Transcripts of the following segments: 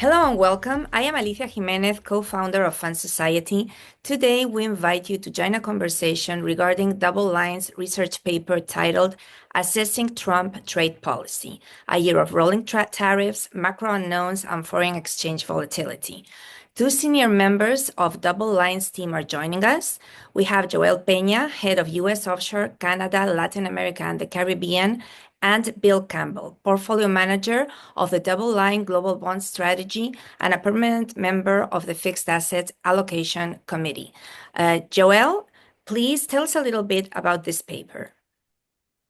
Hello and welcome. I am Alicia Jimenez, co-founder of Fund Society. Today, we invite you to join a conversation regarding DoubleLine's research paper titled Assessing Trump Trade Policy, a year of rolling tariffs, macro unknowns, and foreign exchange volatility. Two senior members of DoubleLine's team are joining us. We have Joel Peña, head of U.S. offshore, Canada, Latin America, and the Caribbean, and Bill Campbell, portfolio manager of the DoubleLine Global Bond Strategy and a permanent member of the Fixed Asset Allocation Committee. Joel, please tell us a little bit about this paper.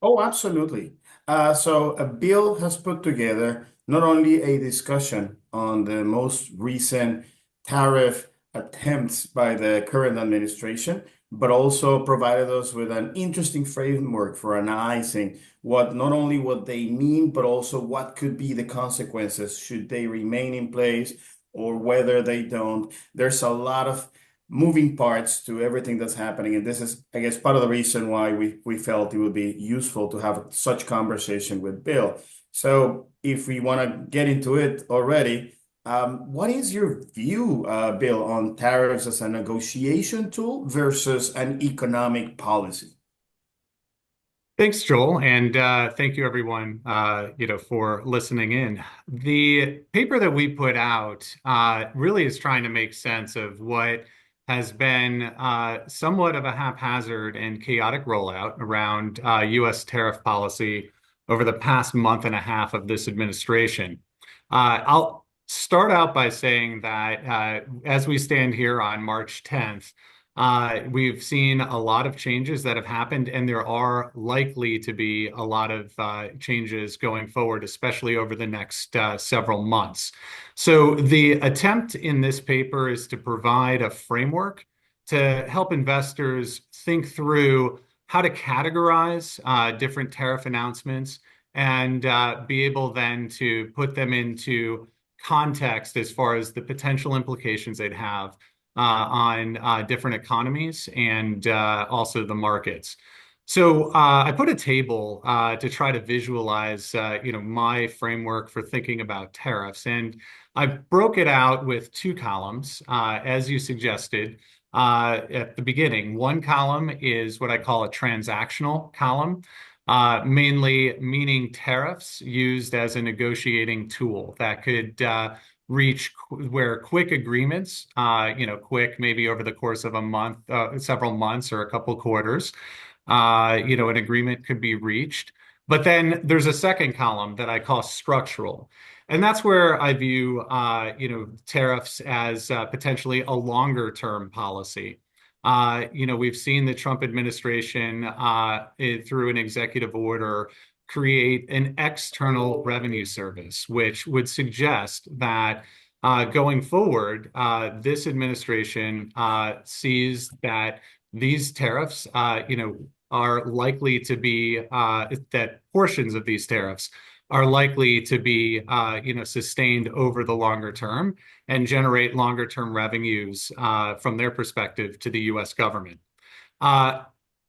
Oh, absolutely. Bill has put together not only a discussion on the most recent tariff attempts by the current administration, but also provided us with an interesting framework for analyzing what not only what they mean, but also what could be the consequences should they remain in place or whether they don't. There's a lot of moving parts to everything that's happening. And this is, I guess, part of the reason why we felt it would be useful to have such conversation with Bill. So if we want to get into it already, what is your view, Bill, on tariffs as a negotiation tool versus an economic policy? Thanks, Joel, and thank you everyone, for listening in. The paper that we put out really is trying to make sense of what has been somewhat of a haphazard and chaotic rollout around U.S. tariff policy over the past month and a half of this administration. I'll start out by saying that as we stand here on March 10th, we've seen a lot of changes that have happened, and there are likely to be a lot of changes going forward, especially over the next several months. So the attempt in this paper is to provide a framework to help investors think through how to categorize different tariff announcements and be able then to put them into context as far as the potential implications they'd have on different economies and also the markets. So I put a table to try to visualize, my framework for thinking about tariffs, and I broke it out with two columns, as you suggested at the beginning. One column is what I call a transactional column, mainly meaning tariffs used as a negotiating tool that could reach where quick agreements, quick maybe over the course of a month, several months or a couple quarters, an agreement could be reached. But then there's a second column that I call structural. And that's where I view, tariffs as potentially a longer term policy. We've seen the Trump administration through an executive order create an external revenue service, which would suggest that going forward, this administration sees that these tariffs, are likely to be that portions of these tariffs are likely to be, sustained over the longer term and generate longer term revenues from their perspective to the U.S. government.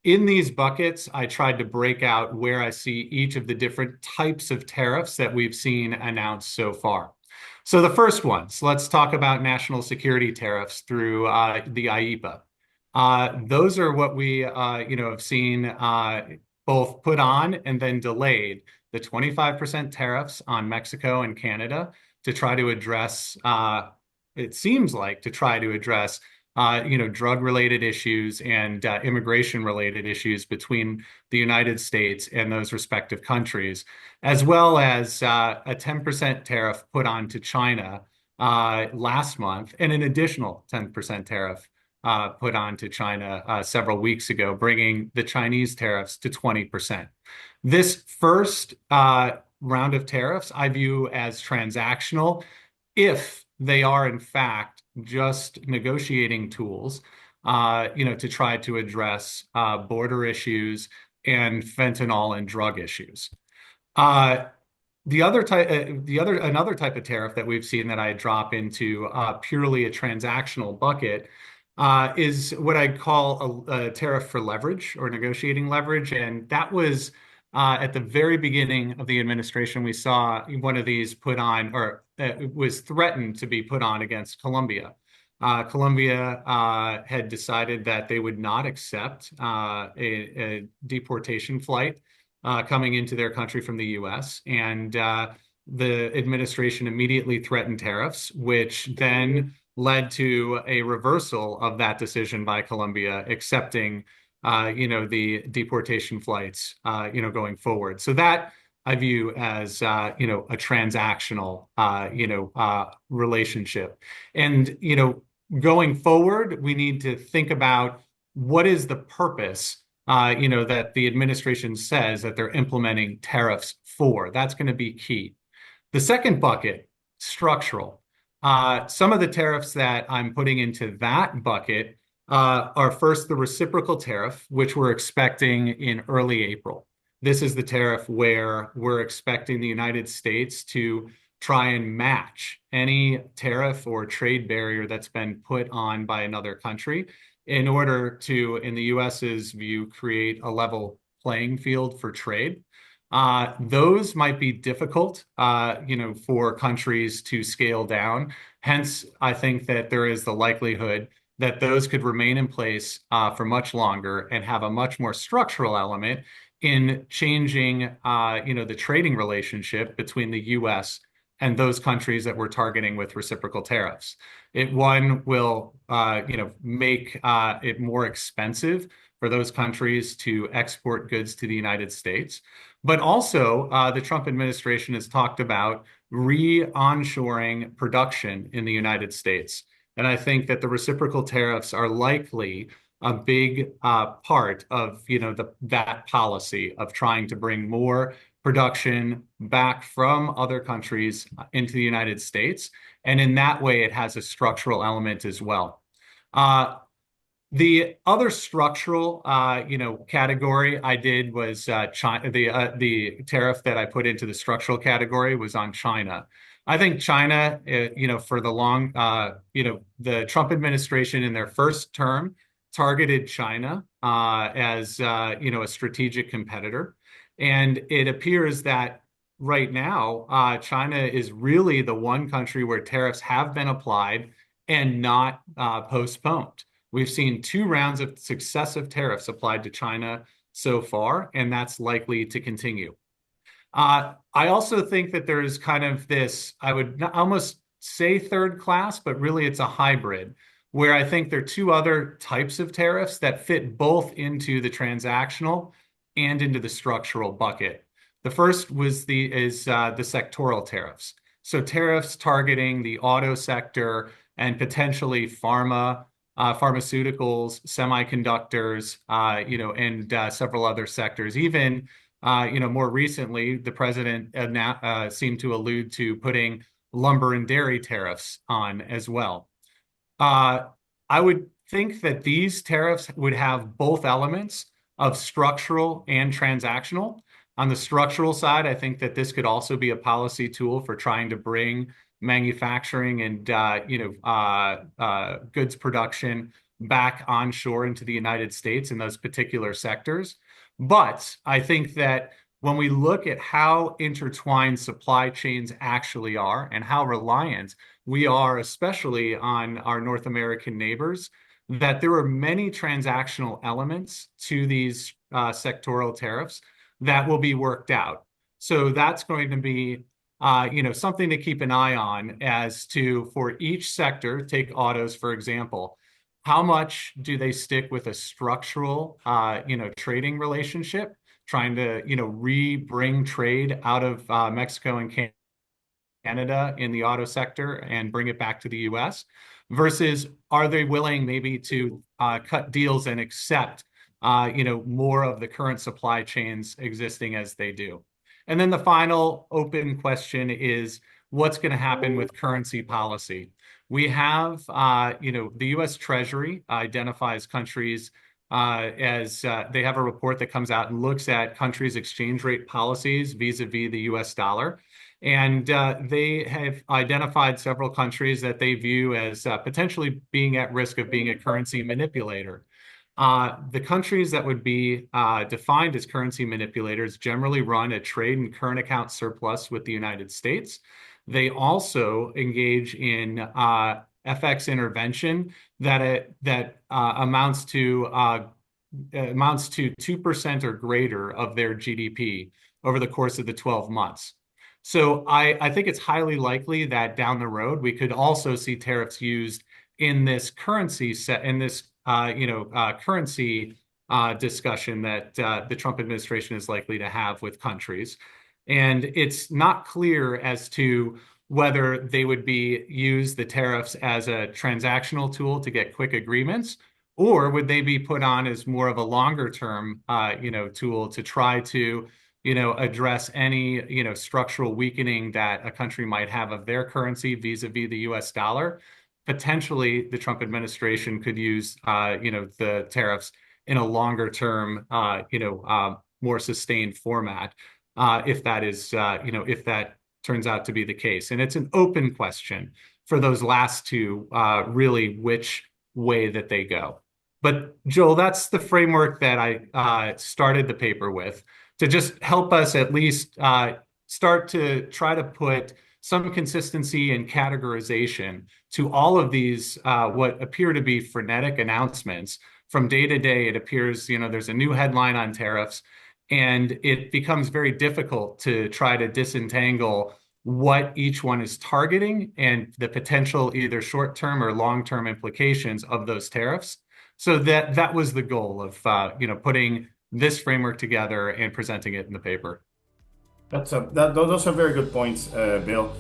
In these buckets, I tried to break out where I see each of the different types of tariffs that we've seen announced so far. So the first ones, let's talk about national security tariffs through the IEEPA. Those are what we, have seen both put on and then delayed, the 25% tariffs on Mexico and Canada to try to address, it seems like, to try to address drug-related issues and immigration-related issues between the United States and those respective countries, as well as a 10% tariff put on to China last month, and an additional 10% tariff put on to China several weeks ago, bringing the Chinese tariffs to 20%. This first round of tariffs I view as transactional, if they are in fact just negotiating tools, to try to address border issues and fentanyl and drug issues. Another type of tariff that we've seen that I drop into purely a transactional bucket is what I call a tariff for leverage or negotiating leverage, and that was at the very beginning of the administration, we saw one of these put on, or was threatened to be put on against Colombia. Colombia had decided that they would not accept a deportation flight coming into their country from the US. And the administration immediately threatened tariffs, which then led to a reversal of that decision by Colombia, accepting the deportation flights, going forward. So that I view as, a transactional, relationship. And, going forward, we need to think about what is the purpose, that the administration says that they're implementing tariffs for. That's going to be key. The second bucket, structural. Some of the tariffs that I'm putting into that bucket are first the reciprocal tariff, which we're expecting in early April. This is the tariff where we're expecting the United States to try and match any tariff or trade barrier that's been put on by another country in order to, in the US's view, create a level playing field for trade. Those might be difficult, for countries to scale down. Hence, I think that there is the likelihood that those could remain in place for much longer and have a much more structural element in changing, the trading relationship between the U.S. and those countries that we're targeting with reciprocal tariffs. One will, make it more expensive for those countries to export goods to the United States. But also, the Trump administration has talked about re-onshoring production in the United States. And I think that the reciprocal tariffs are likely a big part of, that policy of trying to bring more production back from other countries into the United States. And in that way, it has a structural element as well. The other structural, category I did was China. The tariff that I put into the structural category was on China. I think China, for the long, the Trump administration in their first term targeted China as, a strategic competitor. And it appears that right now, China is really the one country where tariffs have been applied and not postponed. We've seen 2 rounds of successive tariffs applied to China so far, and that's likely to continue. I also think that there's kind of this, I would almost say third class, but really it's a hybrid, where I think there are 2 other types of tariffs that fit both into the transactional and into the structural bucket. The first is the sectoral tariffs. So tariffs targeting the auto sector and potentially pharmaceuticals, semiconductors, and several other sectors. Even, more recently, the president seemed to allude to putting lumber and dairy tariffs on as well. I would think that these tariffs would have both elements of structural and transactional. On the structural side, I think that this could also be a policy tool for trying to bring manufacturing and goods production back onshore into the United States in those particular sectors. But I think that when we look at how intertwined supply chains actually are and how reliant we are, especially on our North American neighbors, that there are many transactional elements to these sectoral tariffs that will be worked out. So that's going to be something to keep an eye on as to, for each sector, take autos, for example, how much do they stick with a structural, trading relationship, trying to, bring trade out of Mexico and Canada in the auto sector and bring it back to the US, versus are they willing maybe to cut deals and accept, more of the current supply chains existing as they do. And then the final open question is, what's going to happen with currency policy? We have, the U.S. Treasury identifies countries as they have a report that comes out and looks at countries' exchange rate policies vis-a-vis the U.S. dollar. And they have identified several countries that they view as potentially being at risk of being a currency manipulator. The countries that would be defined as currency manipulators generally run a trade and current account surplus with the United States. They also engage in FX intervention that amounts to 2% or greater of their GDP over the course of the 12 months. So I think it's highly likely that down the road we could also see tariffs used in this currency currency discussion that the Trump administration is likely to have with countries. And it's not clear as to whether they would use the tariffs as a transactional tool to get quick agreements, or would they be put on as more of a longer term tool to try to address any structural weakening that a country might have of their currency vis-a-vis the US dollar. Potentially, the Trump administration could use the tariffs in a longer term more sustained format if that turns out to be the case. And it's an open question for those last two, really which way that they go. But Joel, that's the framework that I started the paper with, to just help us at least start to try to put some consistency and categorization to all of these what appear to be frenetic announcements. From day to day, it appears there's a new headline on tariffs, and it becomes very difficult to try to disentangle what each one is targeting and the potential either short-term or long-term implications of those tariffs. So that was the goal of putting this framework together and presenting it in the paper. Those are very good points, Bill.